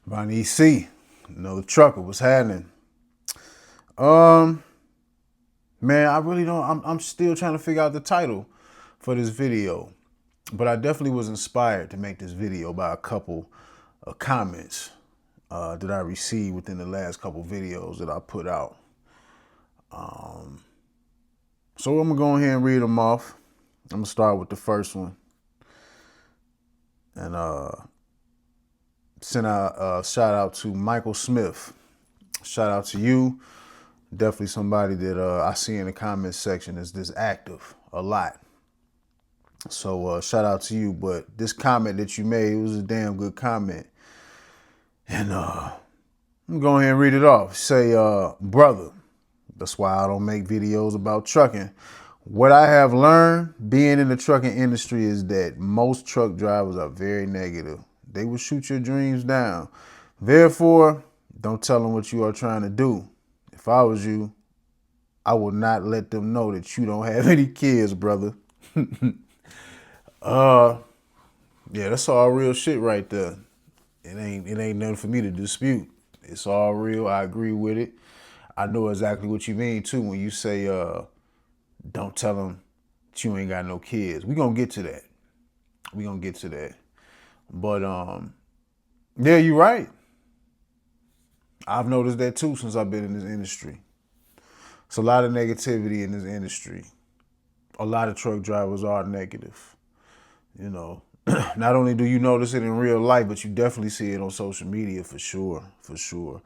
Ronnie C, the trucker, was happening. Um, man, I really don't. I'm still trying to figure out the title for this video, but I definitely was inspired to make this video by a couple of comments that I received within the last couple videos that I put out. So I'm gonna go ahead and read them off. I'm gonna start with the first one, and send out a shout out to Michael Smith. Shout out to you. Definitely somebody that I see in the comment section is this active a lot. So shout out to you. But this comment that you made, it was a damn good comment. And I'm going ahead and read it off. Say, brother, that's why I don't make videos about trucking. What I have learned being in the trucking industry is that most truck drivers are very negative. They will shoot your dreams down. Therefore, don't tell them what you are trying to do. If I was you, I would not let them know that you don't have any kids, brother. Yeah, that's all real shit right there. It ain't nothing for me to dispute. It's all real. I agree with it. I know exactly what you mean too when you say don't tell them that you ain't got no kids. We gonna get to that. We gonna get to that. But yeah, you're right. I've noticed that too since I've been in this industry. It's a lot of negativity in this industry. A lot of truck drivers are negative. You know, not only do you notice it in real life, but you definitely see it on social media for sure, for sure.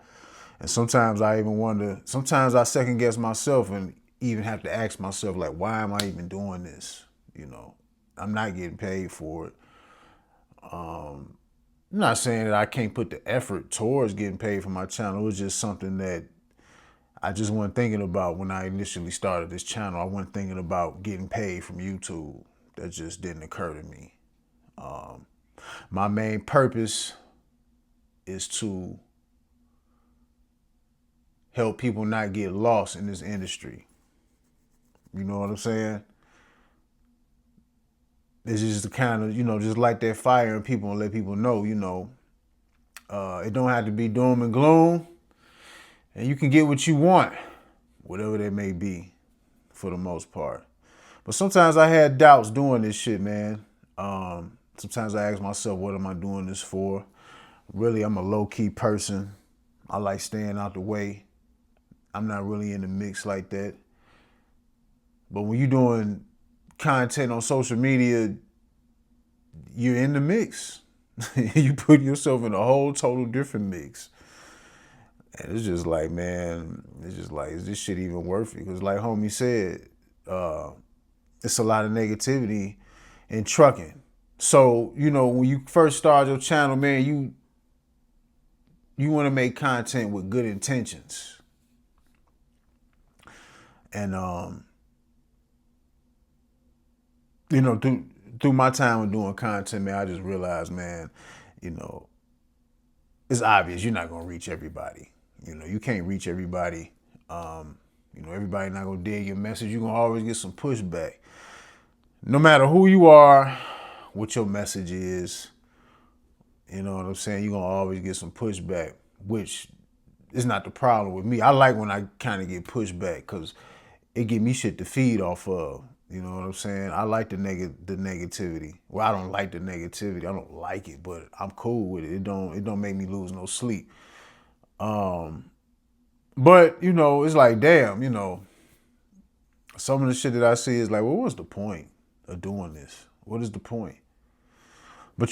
And sometimes I even wonder, sometimes I second guess myself and even have to ask myself, like, why am I even doing this? You know, I'm not getting paid for it. I'm not saying that I can't put the effort towards getting paid for my channel. It was just something that I just wasn't thinking about when I initially started this channel. I wasn't thinking about getting paid from YouTube. That just didn't occur to me. My main purpose is to help people not get lost in this industry. You know what I'm saying? It's just to kind of, just light that fire in people and let people know, it don't have to be doom and gloom. And you can get what you want, whatever that may be, for the most part. But sometimes I had doubts doing this shit, man. Sometimes I ask myself, what am I doing this for? Really, I'm a low-key person. I like staying out the way. I'm not really in the mix like that. But when you're doing content on social media, you're in the mix. You put yourself in a whole total different mix. And it's just like, man, it's just like, is this shit even worth it? Because like homie said, it's a lot of negativity in trucking. So, when you first start your channel, man, you want to make content with good intentions. And through my time of doing content, man, I just realized, man, it's obvious you're not gonna reach everybody. You can't reach everybody. Everybody not gonna dig your message. You're gonna always get some pushback. No matter who you are, what your message is, you know what I'm saying? You're gonna always get some pushback, which is not the problem with me. I like when I kind of get pushback because it give me shit to feed off of. You know what I'm saying? I like the negativity. Well, I don't like the negativity. I don't like it, but I'm cool with it. It don't make me lose no sleep. But it's like, damn, some of the shit that I see is like, well, what's the point of doing this? What is the point? But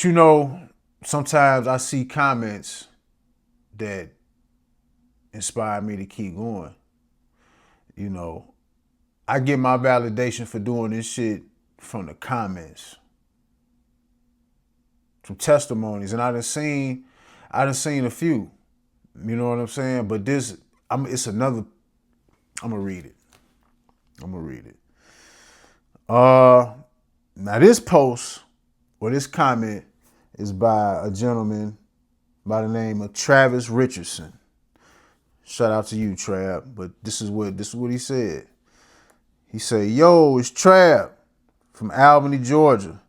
sometimes I see comments that inspire me to keep going. I get my validation for doing this shit from the comments, from testimonies, and I done seen a few. You know what I'm saying? But it's another. I'm gonna read it. Now this post or this comment is by a gentleman by the name of Travis Richardson. Shout out to you, Trav. But this is what he said. He said, "Yo, it's Trav from Albany, Georgia.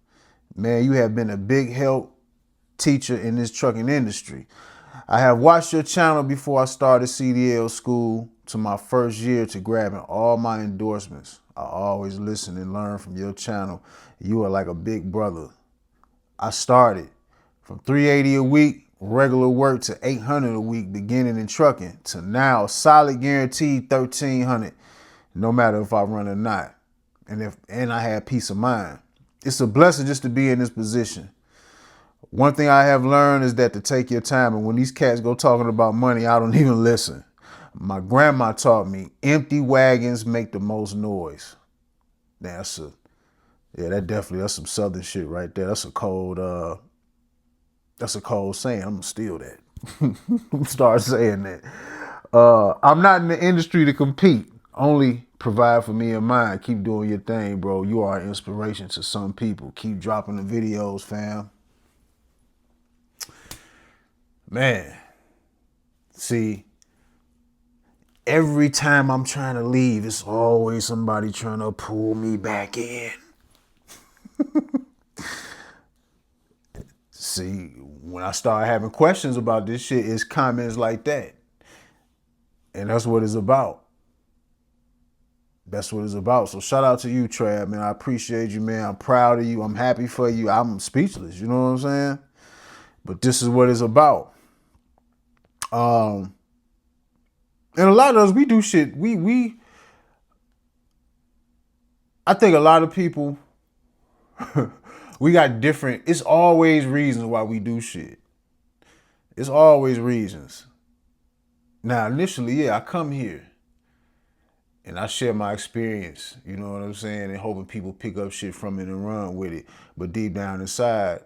Man, you have been a big help teacher in this trucking industry. I have watched your channel before I started CDL school to my first year to grabbing all my endorsements. I always listen and learn from your channel. You are like a big brother. I started from $380 a week, regular work, to $800 a week, beginning in trucking, to now solid guaranteed $1,300, no matter if I run or not. And I had peace of mind. It's a blessing just to be in this position. One thing I have learned is that to take your time, and when these cats go talking about money, I don't even listen. My grandma taught me empty wagons make the most noise. That's some Southern shit right there. That's a cold saying. I'm gonna steal that. Start saying that. I'm not in the industry to compete. Only provide for me and mine. Keep doing your thing, bro. You are an inspiration to some people. Keep dropping the videos, fam. Man, see, every time I'm trying to leave, it's always somebody trying to pull me back in. See, when I start having questions about this shit, it's comments like that. And that's what it's about. That's what it's about. So shout out to you, Trav, man. I appreciate you, man. I'm proud of you. I'm happy for you. I'm speechless, you know what I'm saying? But this is what it's about. And a lot of us, we do shit. I think a lot of people, we got different, it's always reasons why we do shit. It's always reasons. Now, initially, yeah, I come here and I share my experience, you know what I'm saying, and hoping people pick up shit from it and run with it. But deep down inside,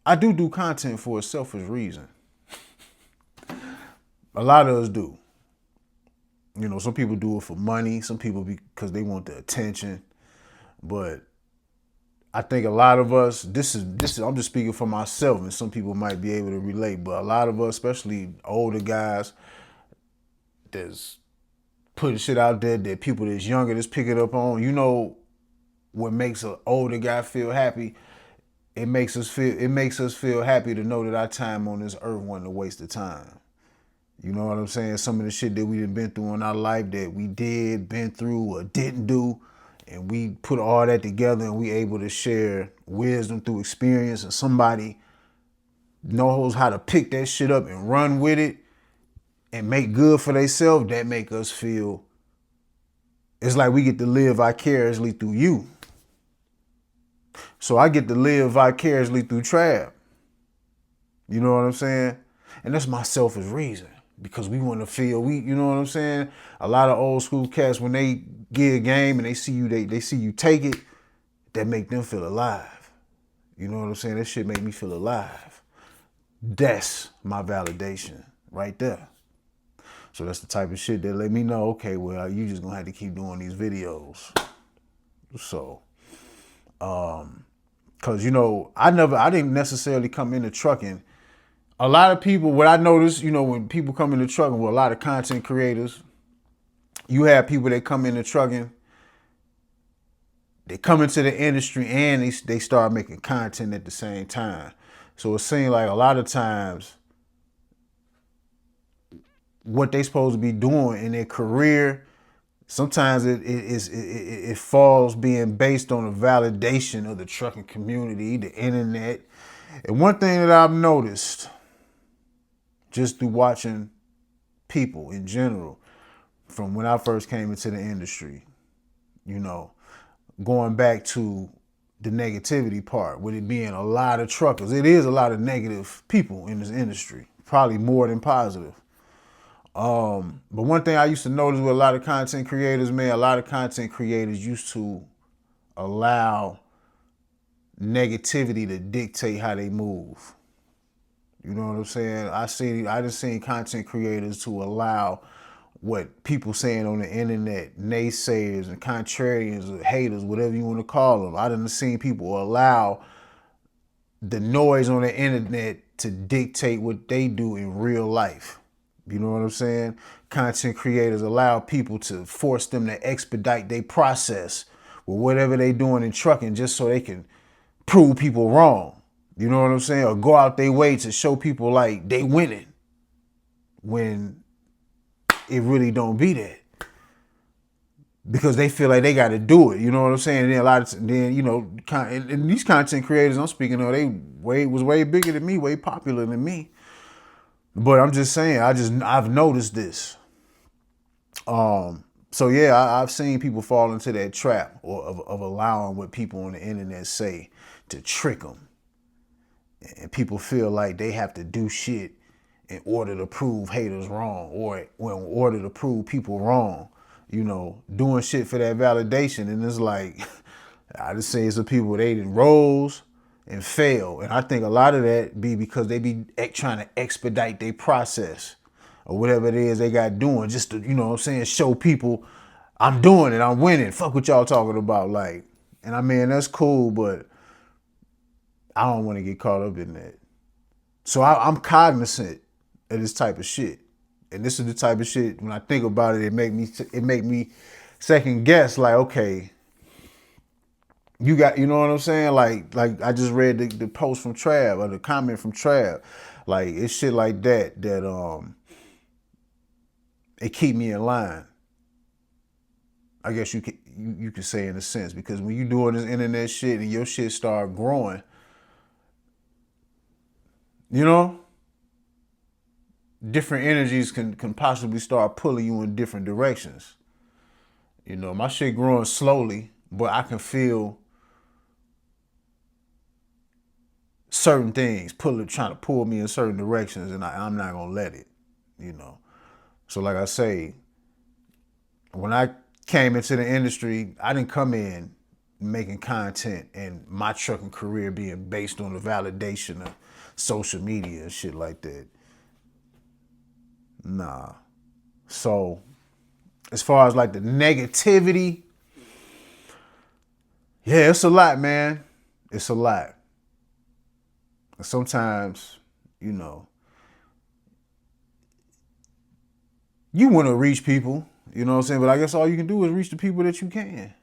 I do content for a selfish reason. A lot of us do. You know, some people do it for money, some people because they want the attention. But I think a lot of us, this is I'm just speaking for myself, and some people might be able to relate, but a lot of us, especially older guys, that's putting shit out there that people that's younger that's picking up on. You know what makes an older guy feel happy? It makes us feel happy to know that our time on this earth wasn't a waste of time. You know what I'm saying? Some of the shit that we done been through in our life that we been through or didn't do, and we put all that together and we able to share wisdom through experience, and somebody knows how to pick that shit up and run with it and make good for themselves. That make us feel it's like we get to live vicariously through you. So I get to live vicariously through Trav. You know what I'm saying? And that's my selfish reason. Because we want to feel, you know what I'm saying? A lot of old school cats, when they get a game and they see you, they see you take it, that make them feel alive. You know what I'm saying? That shit make me feel alive. That's my validation right there. So that's the type of shit that let me know, okay, well, you just gonna have to keep doing these videos. So, cause you know, I didn't necessarily come into trucking. A lot of people, what I noticed, you know, when people come into trucking, with a lot of content creators, you have people that come into trucking, they come into the industry and they start making content at the same time. So it seems like a lot of times what they supposed to be doing in their career, sometimes it falls being based on a validation of the trucking community, the internet. And one thing that I've noticed, just through watching people in general, from when I first came into the industry, you know, going back to the negativity part, with it being a lot of truckers. It is a lot of negative people in this industry, probably more than positive. But one thing I used to notice with a lot of content creators, man, a lot of content creators used to allow negativity to dictate how they move. You know what I'm saying? I just seen content creators to allow what people saying on the internet, naysayers and contrarians or haters, whatever you want to call them. I done seen people allow the noise on the internet to dictate what they do in real life. You know what I'm saying? Content creators allow people to force them to expedite their process with whatever they doing in trucking just so they can prove people wrong. You know what I'm saying? Or go out their way to show people like they winning. when it really don't be that. Because they feel like they got to do it, you know what I'm saying? And then a lot of and these content creators I'm speaking of, they was way bigger than me, way popular than me. But I'm just saying, I've noticed this. So yeah, I've seen people fall into that trap of allowing what people on the internet say to trick them, and people feel like they have to do shit in order to prove haters wrong, or in order to prove people wrong. Doing shit for that validation. And it's like, I just seen some people, they done rose and fail. And I think a lot of that be because they be trying to expedite their process or whatever it is they got doing, just to, you know what I'm saying, show people I'm doing it, I'm winning. Fuck what y'all talking about. Like, and I mean, that's cool, but I don't want to get caught up in that. So I'm cognizant of this type of shit. And this is the type of shit, when I think about it, it make me second guess, like, okay, you know what I'm saying? Like I just read the post from Trav, or the comment from Trav. Like, it's shit like that it keep me in line. I guess you could say, in a sense, because when you doing this internet shit and your shit start growing, different energies can possibly start pulling you in different directions. My shit growing slowly, but I can feel certain things trying to pull me in certain directions, and I'm not gonna let it. So like I say, when I came into the industry, I didn't come in making content and my trucking career being based on the validation of social media and shit like that. Nah. So as far as like the negativity, yeah, it's a lot, man. It's a lot. Sometimes, you want to reach people, you know what I'm saying? But I guess all you can do is reach the people that you can.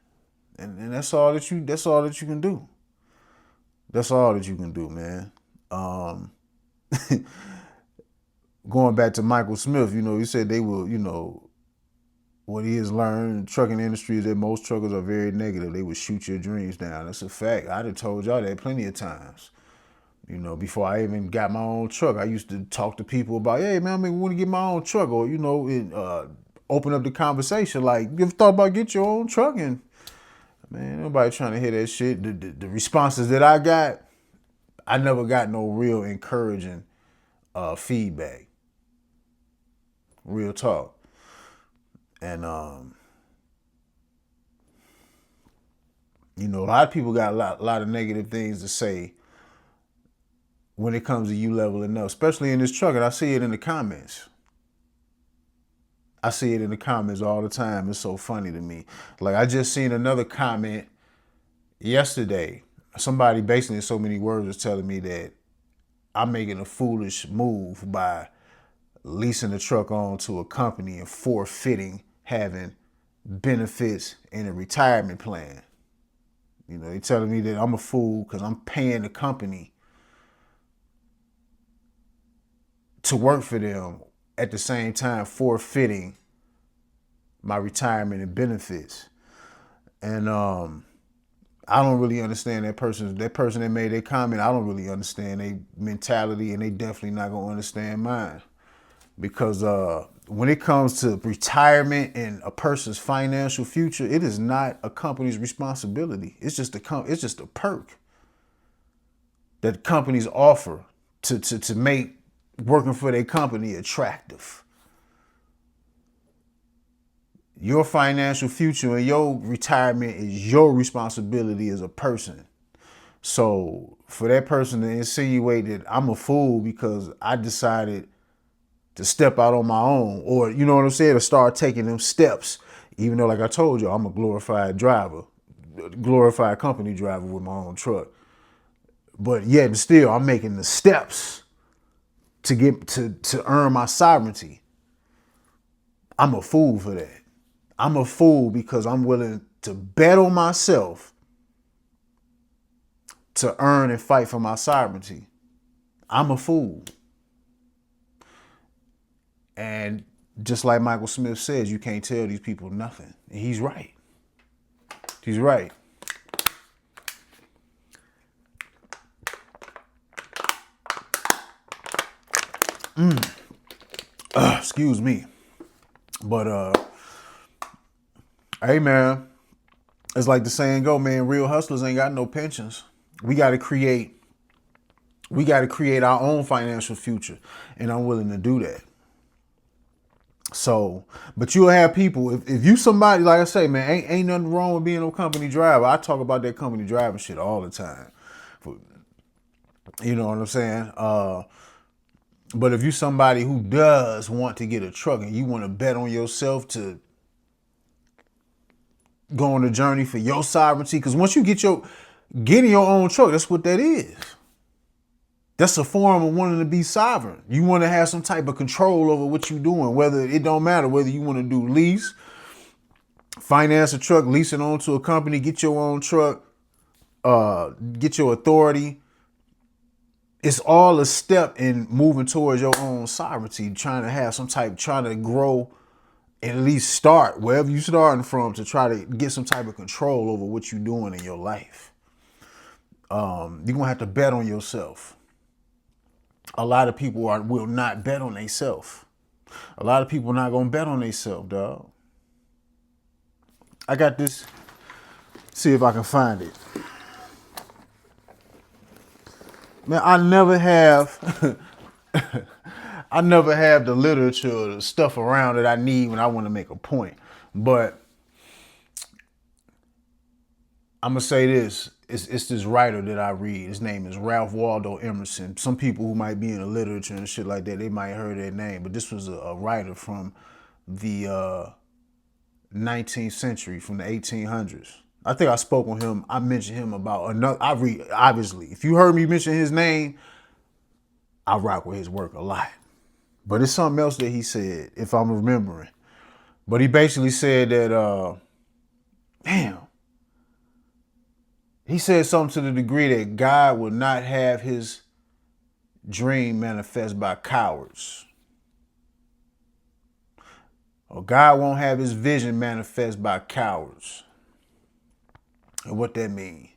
And that's all that you can do. That's all that you can do, man. Going back to Michael Smith, he said they will, what he has learned in the trucking industry is that most truckers are very negative. They would shoot your dreams down. That's a fact. I'd have told y'all that plenty of times. Before I even got my own truck, I used to talk to people about, hey, man, I want to get my own truck, or, open up the conversation. Like, you ever thought about get your own truck? And, man, nobody trying to hear that shit. The responses that I got, I never got no real encouraging feedback. Real talk. And, a lot of people got a lot of negative things to say when it comes to you leveling up, especially in this truck. And I see it in the comments. I see it in the comments all the time. It's so funny to me. Like, I just seen another comment yesterday. Somebody basically in so many words was telling me that I'm making a foolish move by leasing the truck on to a company and forfeiting having benefits in a retirement plan. They telling me that I'm a fool because I'm paying the company to work for them, at the same time forfeiting my retirement and benefits. And I don't really understand that person that made that comment. I don't really understand their mentality, and they definitely not gonna understand mine. Because when it comes to retirement and a person's financial future, it is not a company's responsibility. It's just a perk that companies offer to make working for their company attractive. Your financial future and your retirement is your responsibility as a person. So for that person to insinuate that I'm a fool because I decided to step out on my own, or, you know what I'm saying, to start taking them steps, even though, like I told you, I'm a glorified driver, glorified company driver with my own truck. But yet and still, I'm making the steps to get to earn my sovereignty. I'm a fool for that. I'm a fool because I'm willing to bet on myself to earn and fight for my sovereignty. I'm a fool. And just like Michael Smith says, you can't tell these people nothing. And he's right. He's right. Excuse me. But hey man, it's like the saying go, man, real hustlers ain't got no pensions. We gotta create our own financial future. And I'm willing to do that. So, but you'll have people, if you somebody, like I say, man, ain't nothing wrong with being a company driver. I talk about that company driving shit all the time. You know what I'm saying? But if you somebody who does want to get a truck and you want to bet on yourself to go on a journey for your sovereignty, because once you getting your own truck, that's what that is. That's a form of wanting to be sovereign. You want to have some type of control over what you're doing, whether it don't matter whether you want to do lease, finance a truck, lease it on to a company, get your own truck, get your authority. It's all a step in moving towards your own sovereignty, trying to grow, and at least start wherever you're starting from to try to get some type of control over what you're doing in your life. You're going to have to bet on yourself. A lot of people will not bet on themselves. A lot of people not going to bet on themselves, dog. I got this. See if I can find it. Man, I never have the literature, the stuff around that I need when I want to make a point. But I'm going to say this. It's this writer that I read. His name is Ralph Waldo Emerson. Some people who might be in the literature and shit like that, they might have heard that name. But this was a writer from the 19th century, from the 1800s. I think I spoke on him. I mentioned him about another. Obviously, if you heard me mention his name, I rock with his work a lot. But it's something else that he said, if I'm remembering. But he basically said that, he said something to the degree that God will not have his dream manifest by cowards. Or God won't have his vision manifest by cowards. And what that means?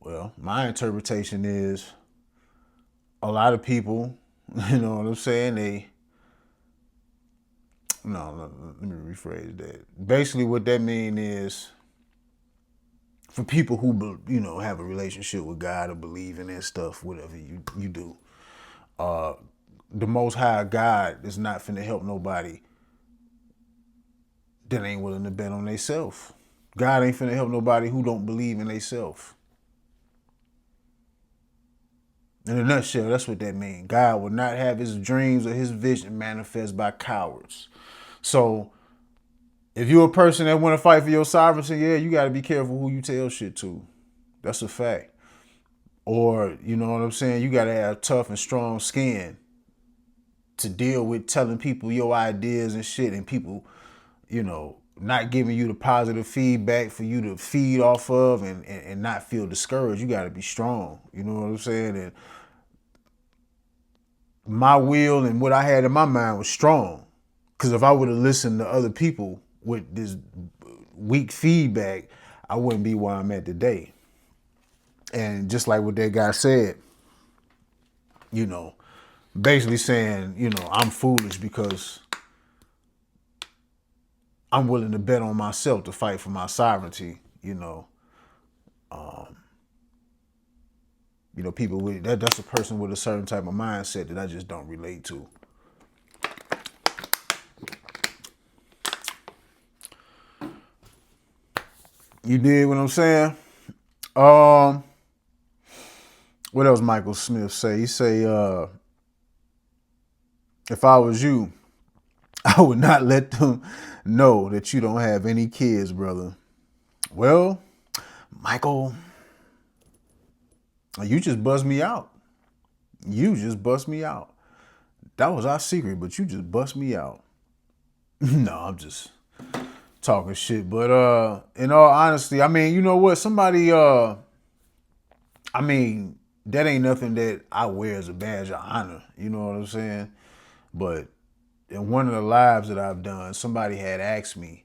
Well, my interpretation is a lot of people, you know what I'm saying? Let me rephrase that. Basically what that means is for people who, have a relationship with God or believe in that stuff, whatever you do, the Most High God is not finna help nobody that ain't willing to bet on themselves. God ain't finna help nobody who don't believe in themselves. In a nutshell, that's what that means. God will not have his dreams or his vision manifest by cowards. So if you're a person that want to fight for your sovereignty, yeah, you got to be careful who you tell shit to. That's a fact. Or, you know what I'm saying? You got to have tough and strong skin to deal with telling people your ideas and shit, and people, not giving you the positive feedback for you to feed off of and not feel discouraged. You got to be strong. You know what I'm saying? And my will and what I had in my mind was strong. Because if I would have listened to other people with this weak feedback, I wouldn't be where I'm at today. And just like what that guy said, basically saying, I'm foolish because I'm willing to bet on myself to fight for my sovereignty, people with that's a person with a certain type of mindset that I just don't relate to. You dig what I'm saying? What else Michael Smith say? He say, if I was you, I would not let them know that you don't have any kids, brother. Well, Michael, you just bust me out. You just bust me out. That was our secret, but you just bust me out. No, I'm just talking shit. But in all honesty, I mean, you know what? Somebody, that ain't nothing that I wear as a badge of honor. You know what I'm saying? But in one of the lives that I've done, somebody had asked me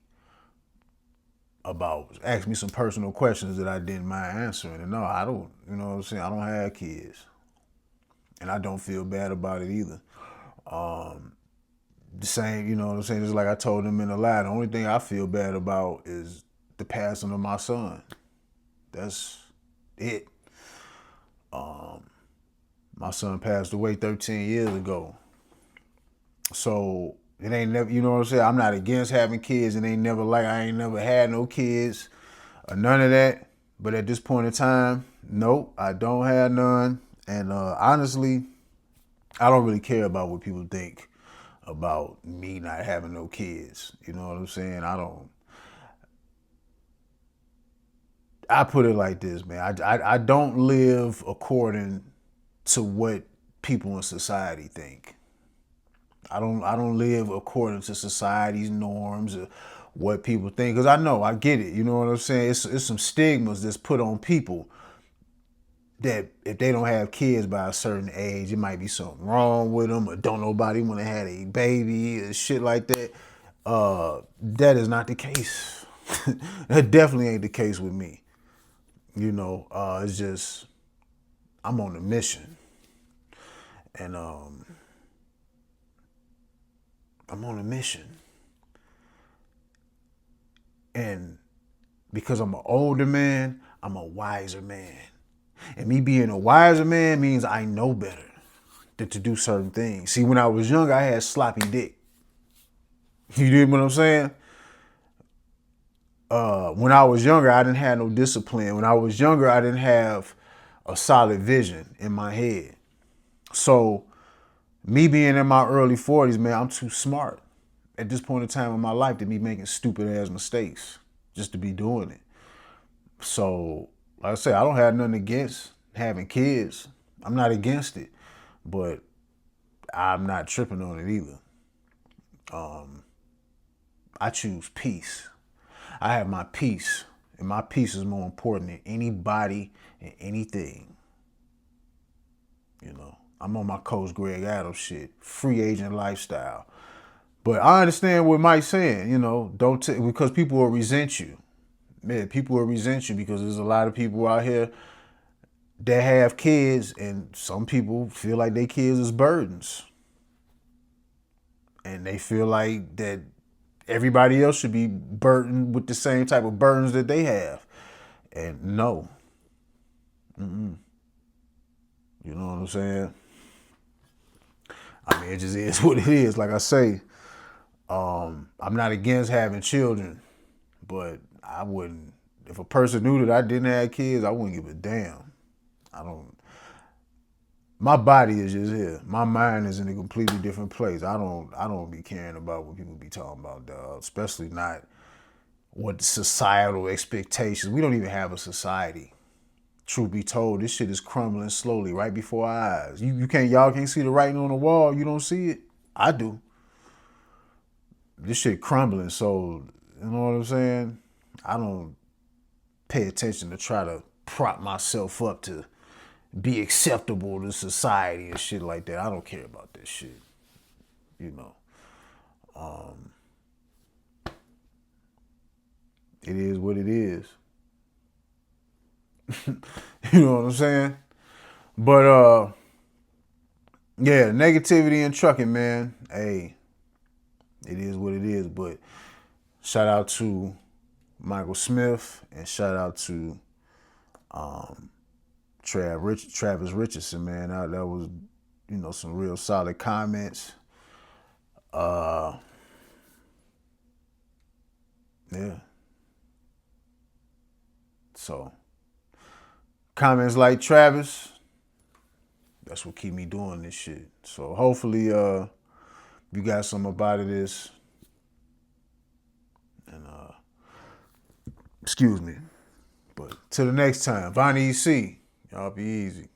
some personal questions that I didn't mind answering. And no, I don't, you know what I'm saying? I don't have kids. And I don't feel bad about it either. The same, you know what I'm saying? Just like I told them in the lie, the only thing I feel bad about is the passing of my son. That's it. My son passed away 13 years ago. So it ain't never, you know what I'm saying? I'm not against having kids. It ain't never like I ain't never had no kids or none of that. But at this point in time, nope, I don't have none. And honestly, I don't really care about what people think about me not having no kids. You know what I'm saying? I put it like this, man. I don't live according to what people in society think. I don't live according to society's norms or what people think. Because I know, I get it. You know what I'm saying? It's some stigmas that's put on people that if they don't have kids by a certain age, it might be something wrong with them or don't nobody want to have a baby or shit like that. That is not the case. That definitely ain't the case with me. You know, it's just I'm on a mission. And I'm on a mission. And because I'm an older man, I'm a wiser man. And me being a wiser man means I know better than to do certain things. See, when I was younger, I had sloppy dick. You dig what I'm saying? When I was younger, I didn't have no discipline. When I was younger, I didn't have a solid vision in my head. So me being in my early 40s, man, I'm too smart at this point in time in my life to be making stupid ass mistakes just to be doing it. So, like I say, I don't have nothing against having kids. I'm not against it, but I'm not tripping on it either. I choose peace. I have my peace, and my peace is more important than anybody and anything. You know, I'm on my Coach Greg Adams shit, free agent lifestyle. But I understand what Mike's saying. You know, because people will resent you. Man, people will resent you because there's a lot of people out here that have kids, and some people feel like their kids is burdens, and they feel like that everybody else should be burdened with the same type of burdens that they have. And no, you know what I'm saying? I mean, it just is what it is. Like I say, I'm not against having children, but I wouldn't. If a person knew that I didn't have kids, I wouldn't give a damn. I don't. My body is just here. My mind is in a completely different place. I don't be caring about what people be talking about, dog. Especially not what societal expectations. We don't even have a society. Truth be told, this shit is crumbling slowly right before our eyes. Y'all can't see the writing on the wall. You don't see it. I do. This shit crumbling. So you know what I'm saying? I don't pay attention to try to prop myself up to be acceptable to society and shit like that. I don't care about that shit. You know. It is what it is. You know what I'm saying? But yeah, negativity in trucking, man. Hey, it is what it is. But shout out to Michael Smith and shout out to Travis Richardson, man. That was, some real solid comments. Yeah. So comments like Travis, that's what keep me doing this shit. So hopefully you got something about this. And excuse me. But till the next time, Vonnie EC, y'all be easy.